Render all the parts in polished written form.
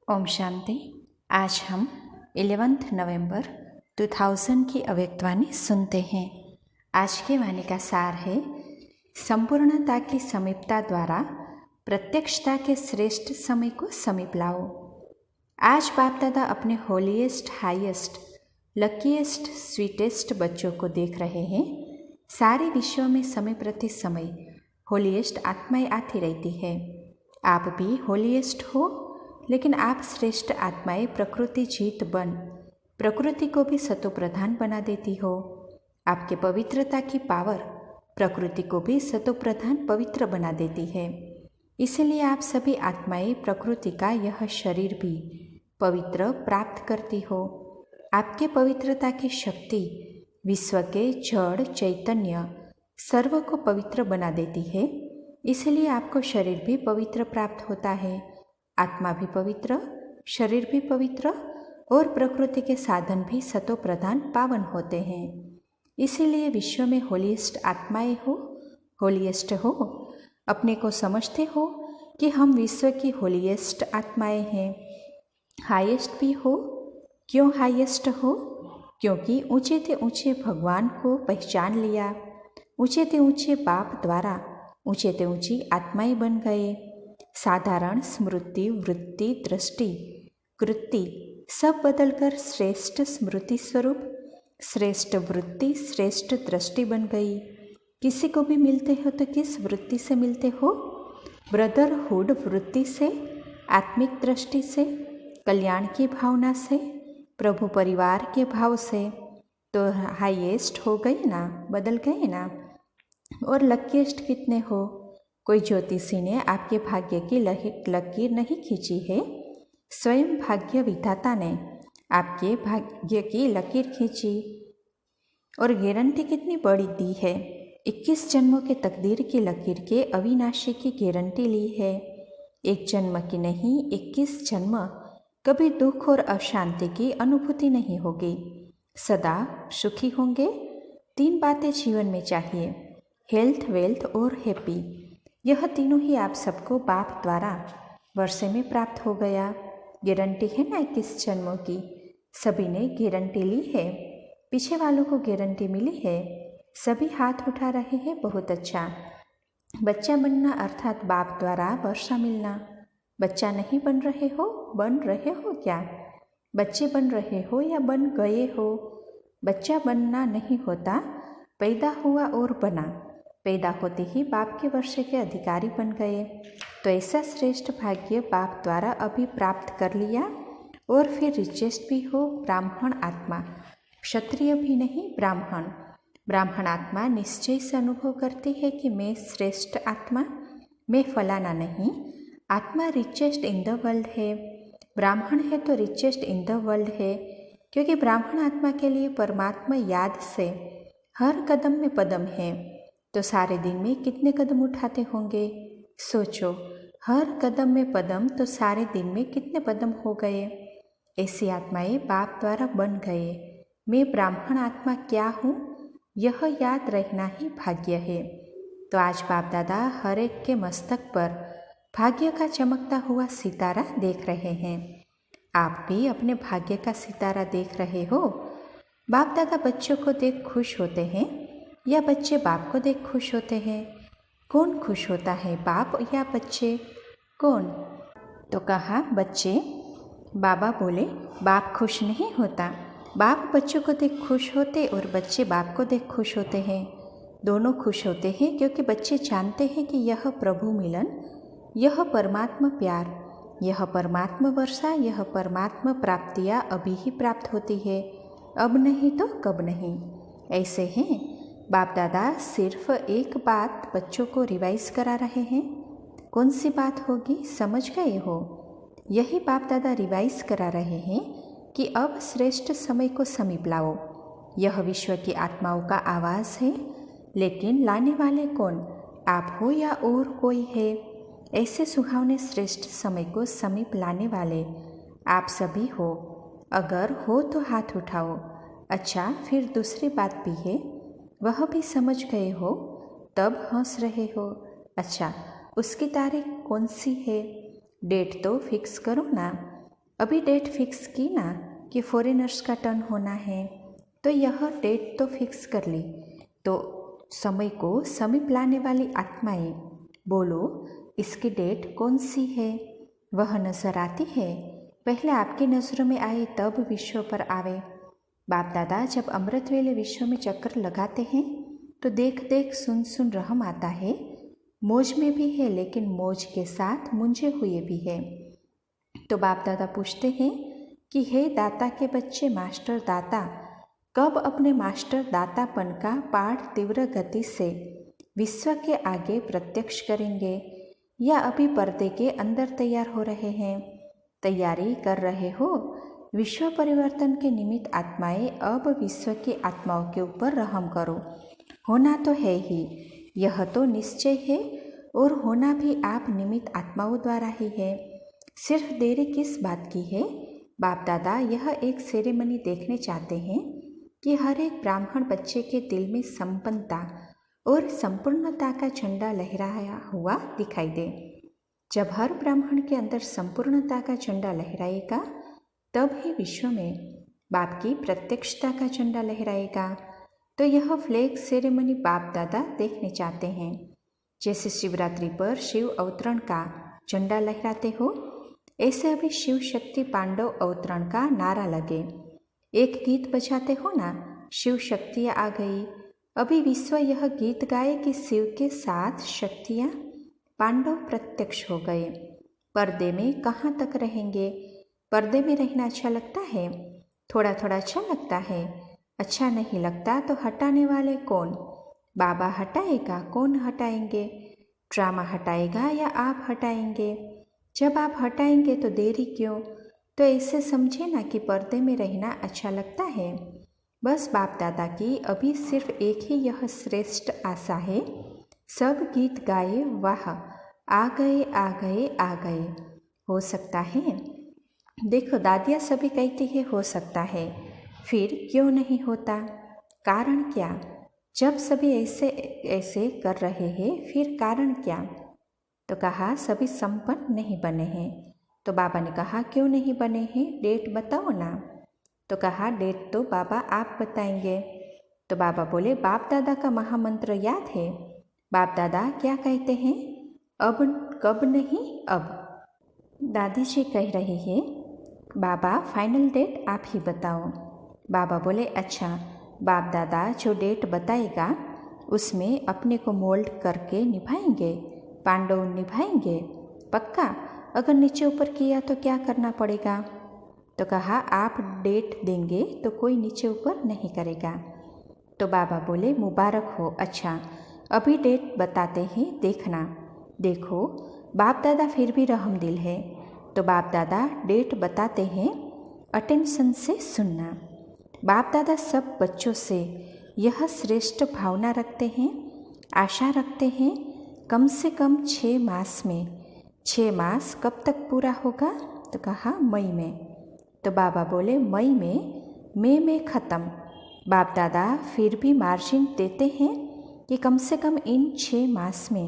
ओम शांति। आज हम 11 नवंबर 2000 की अव्यक्तवाणी सुनते हैं। आज की वाणी का सार है, संपूर्णता की समीपता द्वारा प्रत्यक्षता के श्रेष्ठ समय को समीप लाओ। आज बाप दादा अपने होलीएस्ट, हाईएस्ट, लकीएस्ट, स्वीटेस्ट बच्चों को देख रहे हैं। सारे विश्व में समय प्रति समय होलीएस्ट आत्माएं आती रहती है। आप भी होलीएस्ट हो, लेकिन आप श्रेष्ठ आत्माएं प्रकृति जीत बन प्रकृति को भी सतो प्रधान बना देती हो। आपके पवित्रता की पावर प्रकृति को भी सतो प्रधान पवित्र बना देती है। इसलिए आप सभी आत्माएं प्रकृति का यह शरीर भी पवित्र प्राप्त करती हो। आपके पवित्रता की शक्ति विश्व के जड़ चैतन्य सर्व को पवित्र बना देती है। इसलिए आपको शरीर भी पवित्र प्राप्त होता है। आत्मा भी पवित्र, शरीर भी पवित्र और प्रकृति के साधन भी सतो प्रधान पावन होते हैं। इसीलिए विश्व में होलीएस्ट आत्माएं हो, होलीएस्ट हो। अपने को समझते हो कि हम विश्व की होलीएस्ट आत्माएं हैं। हाईएस्ट भी हो। क्यों हाईएस्ट हो? क्योंकि ऊंचे से ऊंचे भगवान को पहचान लिया। ऊंचे से ऊंचे बाप द्वारा ऊंचे से ऊंची आत्माएं बन गए। साधारण स्मृति, वृत्ति, दृष्टि, कृति सब बदलकर श्रेष्ठ स्मृति स्वरूप, श्रेष्ठ वृत्ति, श्रेष्ठ दृष्टि बन गई। किसी को भी मिलते हो तो किस वृत्ति से मिलते हो? ब्रदरहुड वृत्ति से, आत्मिक दृष्टि से, कल्याण की भावना से, प्रभु परिवार के भाव से। तो हाईएस्ट हो गए ना, बदल गए ना। और लकीएस्ट कितने हो? कोई ज्योतिषी ने आपके भाग्य की लकीर नहीं खींची है, स्वयं भाग्य विधाता ने आपके भाग्य की लकीर खींची। और गारंटी कितनी बड़ी दी है। 21 जन्मों के तकदीर की लकीर के अविनाशी की गारंटी ली है। एक जन्म की नहीं, 21 जन्म। कभी दुख और अशांति की अनुभूति नहीं होगी। सदा सुखी होंगे। 3 बातें जीवन में चाहिए, हेल्थ, वेल्थ और हैप्पी। यह तीनों ही आप सबको बाप द्वारा वर्षे में प्राप्त हो गया। गारंटी है ना 21 जन्मों की। सभी ने गारंटी ली है। पीछे वालों को गारंटी मिली है। सभी हाथ उठा रहे हैं, बहुत अच्छा। बच्चा बनना अर्थात बाप द्वारा वर्षा मिलना। बच्चा नहीं बन रहे हो, बन रहे हो क्या? बच्चे बन रहे हो या बन गए हो? बच्चा बनना नहीं होता, पैदा हुआ और बना। पैदा होते ही बाप के वर्षे के अधिकारी बन गए। तो ऐसा श्रेष्ठ भाग्य बाप द्वारा अभी प्राप्त कर लिया। और फिर रिचेस्ट भी हो, ब्राह्मण आत्मा। क्षत्रिय भी नहीं, ब्राह्मण। ब्राह्मण आत्मा निश्चय से अनुभव करती है कि मैं श्रेष्ठ आत्मा, मैं फलाना नहीं। आत्मा रिचेस्ट इन द वर्ल्ड है। ब्राह्मण है तो रिचेस्ट इन द वर्ल्ड है, क्योंकि ब्राह्मण आत्मा के लिए परमात्मा याद से हर कदम में पदम है। तो सारे दिन में कितने कदम उठाते होंगे? सोचो, हर कदम में पदम, तो सारे दिन में कितने पदम हो गए? ऐसी आत्माएं बाप द्वारा बन गए। मैं ब्राह्मण आत्मा क्या हूँ, यह याद रखना ही भाग्य है। तो आज बाप दादा हर एक के मस्तक पर भाग्य का चमकता हुआ सितारा देख रहे हैं। आप भी अपने भाग्य का सितारा देख रहे हो। बाप दादा बच्चों को देख खुश होते हैं या बच्चे बाप को देख खुश होते हैं? कौन खुश होता है, बाप या बच्चे? कौन? तो कहा बच्चे। बाबा बोले बाप खुश नहीं होता। बाप बच्चों को देख खुश होते और बच्चे बाप को देख खुश होते हैं। दोनों खुश होते हैं, क्योंकि बच्चे जानते हैं कि यह प्रभु मिलन, यह परमात्मा प्यार, यह परमात्मा वर्षा, यह परमात्मा प्राप्तियाँ अभी ही प्राप्त होती है, अब नहीं तो कब नहीं। ऐसे हैं बाप दादा सिर्फ एक बात बच्चों को रिवाइज करा रहे हैं। कौन सी बात होगी, समझ गए हो? यही बाप दादा रिवाइज करा रहे हैं कि अब श्रेष्ठ समय को समीप लाओ। यह विश्व की आत्माओं का आवाज़ है, लेकिन लाने वाले कौन, आप हो या और कोई है? ऐसे सुहावने श्रेष्ठ समय को समीप लाने वाले आप सभी हो। अगर हो तो हाथ उठाओ। अच्छा, फिर दूसरी बात भी है, वह भी समझ गए हो, तब हंस रहे हो। अच्छा, उसकी तारीख कौन सी है? डेट तो फिक्स करो ना। अभी डेट फिक्स की ना कि फॉरेनर्स का टर्न होना है, तो यह डेट तो फिक्स कर ली। तो समय को समीप लाने वाली आत्माएं, बोलो इसकी डेट कौन सी है? वह नजर आती है, पहले आपकी नज़रों में आए तब विश्व पर आवे। बाप दादा जब अमृत वेले विश्व में चक्कर लगाते हैं तो देख देख सुन सुन रहम आता है। मौज में भी है लेकिन मौज के साथ मुंझे हुए भी है। तो बाप दादा पूछते हैं कि हे दाता के बच्चे मास्टर दाता, कब अपने मास्टर दातापन का पाठ तीव्र गति से विश्व के आगे प्रत्यक्ष करेंगे, या अभी पर्दे के अंदर तैयार हो रहे हैं? तैयारी कर रहे हो? विश्व परिवर्तन के निमित्त आत्माएं, अब विश्व की आत्माओं के ऊपर रहम करो। होना तो है ही, यह तो निश्चय है, और होना भी आप निमित्त आत्माओं द्वारा ही है। सिर्फ देरी किस बात की है? बाप दादा यह एक सेरेमनी देखने चाहते हैं कि हर एक ब्राह्मण बच्चे के दिल में संपन्नता और संपूर्णता का झंडा लहराया हुआ दिखाई दे। जब हर ब्राह्मण के अंदर संपूर्णता का झंडा लहराएगा, तब ही विश्व में बाप की प्रत्यक्षता का झंडा लहराएगा। तो यह फ्लैग सेरेमनी बाप दादा देखने चाहते हैं। जैसे शिवरात्रि पर शिव अवतरण का झंडा लहराते हो, ऐसे अभी शिव शक्ति पांडव अवतरण का नारा लगे। एक गीत बजाते हो ना, शिव शक्तियाँ आ गई। अभी विश्व यह गीत गाए कि शिव के साथ शक्तियाँ पांडव प्रत्यक्ष हो गए। पर्दे में कहाँ तक रहेंगे? पर्दे में रहना अच्छा लगता है? थोड़ा थोड़ा अच्छा लगता है। अच्छा नहीं लगता तो हटाने वाले कौन? बाबा हटाएगा, कौन हटाएंगे? ड्रामा हटाएगा या आप हटाएंगे? जब आप हटाएंगे तो देरी क्यों? तो ऐसे समझे ना कि पर्दे में रहना अच्छा लगता है। बस बाप दादा की अभी सिर्फ एक ही यह श्रेष्ठ आशा है, सब गीत गाए वाह, आ गए आ गए आ गए। हो सकता है? देखो दादियाँ सभी कहती है हो सकता है, फिर क्यों नहीं होता? कारण क्या? जब सभी ऐसे ऐसे कर रहे हैं, फिर कारण क्या? तो कहा सभी संपन्न नहीं बने हैं। तो बाबा ने कहा क्यों नहीं बने हैं, डेट बताओ ना। तो कहा डेट तो बाबा आप बताएंगे। तो बाबा बोले बाप दादा का महामंत्र याद है? बाप दादा क्या कहते हैं? अब कब नहीं अब। दादी जी कह रही है बाबा फाइनल डेट आप ही बताओ। बाबा बोले अच्छा, बाप दादा जो डेट बताएगा उसमें अपने को मोल्ड करके निभाएंगे, पांडव निभाएंगे पक्का? अगर नीचे ऊपर किया तो क्या करना पड़ेगा? तो कहा आप डेट देंगे तो कोई नीचे ऊपर नहीं करेगा। तो बाबा बोले मुबारक हो। अच्छा अभी डेट बताते हैं, देखना। देखो बाप दादा फिर भी रहमदिल है। तो बाप दादा डेट बताते हैं, अटेंशन से सुनना। बाप दादा सब बच्चों से यह श्रेष्ठ भावना रखते हैं, आशा रखते हैं कम से कम 6 मास में। 6 मास कब तक पूरा होगा? तो कहा मई में। तो बाबा बोले मई में ख़त्म। बाप दादा फिर भी मार्जिन देते हैं कि कम से कम इन 6 मास में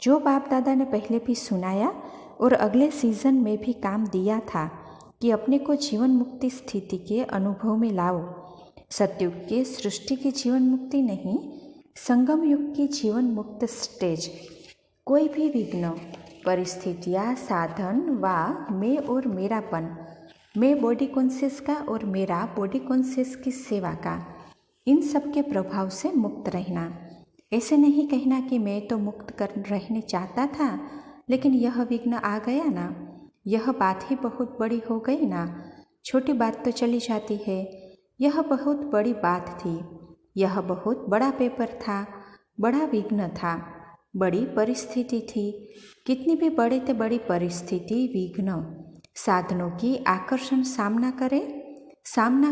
जो बाप दादा ने पहले भी सुनाया और अगले सीज़न में भी काम दिया था कि अपने को जीवन मुक्ति स्थिति के अनुभव में लाओ। सतयुग के सृष्टि की जीवन मुक्ति नहीं, संगम युग की जीवन मुक्त स्टेज। कोई भी विघ्न, परिस्थितियाँ, साधन व मैं और मेरापन, मैं बॉडी कॉन्शियस का और मेरा बॉडी कॉन्शियस की सेवा का, इन सब के प्रभाव से मुक्त रहना। ऐसे नहीं कहना कि मैं तो मुक्त कर रहने चाहता था लेकिन यह विघ्न आ गया ना, यह बात ही बहुत बड़ी हो गई ना। छोटी बात तो चली जाती है, यह बहुत बड़ी बात थी। यह बहुत बड़ा पेपर था, बड़ा विघ्न था, बड़ी परिस्थिति थी। कितनी भी बड़ी से बड़ी परिस्थिति, विघ्न, साधनों की आकर्षण सामना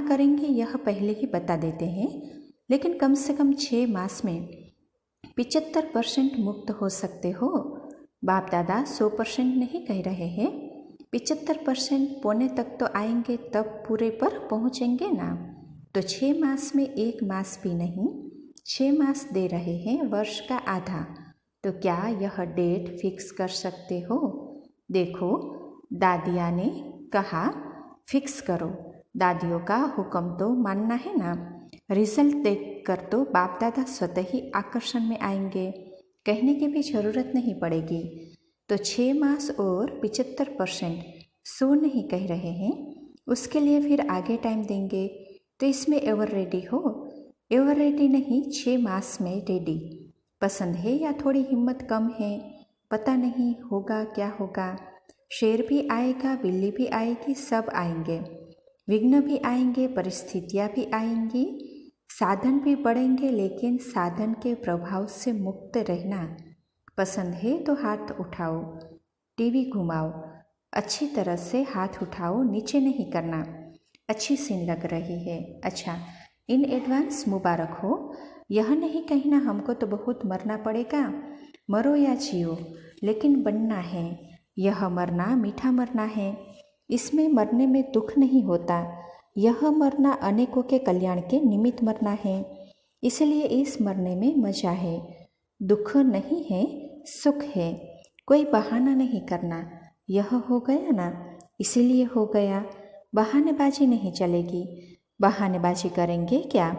करेंगे, यह पहले ही बता देते हैं। लेकिन कम से कम 6 मास में 75% मुक्त हो सकते हो। बाप दादा 100% नहीं कह रहे हैं, 75% पौने तक तो आएंगे, तब पूरे पर पहुँचेंगे ना। तो 6 मास में 1 मास भी नहीं, 6 मास दे रहे हैं, वर्ष का आधा। तो क्या यह डेट फिक्स कर सकते हो? देखो दादिया ने कहा फिक्स करो, दादियों का हुक्म तो मानना है ना। रिजल्ट देखकर तो बाप दादा स्वतः ही आकर्षण में आएंगे, कहने की भी ज़रूरत नहीं पड़ेगी। तो 6 मास और 75% सो नहीं कह रहे हैं, उसके लिए फिर आगे टाइम देंगे। तो इसमें एवर रेडी हो? एवर रेडी नहीं, 6 मास में रेडी। पसंद है या थोड़ी हिम्मत कम है? पता नहीं होगा क्या होगा। शेर भी आएगा, बिल्ली भी आएगी, सब आएंगे। विघ्न भी आएंगे, परिस्थितियाँ भी आएंगी, साधन भी बढ़ेंगे, लेकिन साधन के प्रभाव से मुक्त रहना। पसंद है तो हाथ उठाओ, टीवी घुमाओ, अच्छी तरह से हाथ उठाओ, नीचे नहीं करना। अच्छी सीन लग रही है। अच्छा, इन एडवांस मुबारक हो। यह नहीं कहना हमको तो बहुत मरना पड़ेगा। मरो या जियो, लेकिन बनना है। यह मरना मीठा मरना है, इसमें मरने में दुख नहीं होता। यह मरना अनेकों के कल्याण के निमित्त मरना है, इसलिए इस मरने में मजा है। दुख नहीं है, सुख है। कोई बहाना नहीं करना। यह हो गया ना, इसीलिए हो गया। बहानेबाजी नहीं चलेगी। बहानेबाजी करेंगे क्या?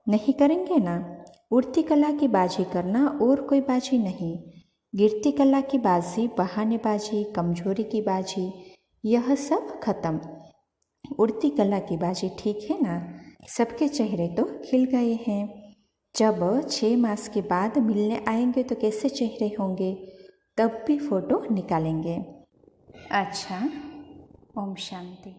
नहीं करेंगे ना। उड़ती कला की बाजी करना और कोई बाजी नहीं। गिरती कला की बाजी, बहानेबाजी, कमजोरी की बाजी, यह सब खत्म। उड़ती कला की बाजी ठीक है ना। सबके चेहरे तो खिल गए हैं। जब 6 मास के बाद मिलने आएंगे तो कैसे चेहरे होंगे, तब भी फोटो निकालेंगे। अच्छा, ओम शांति।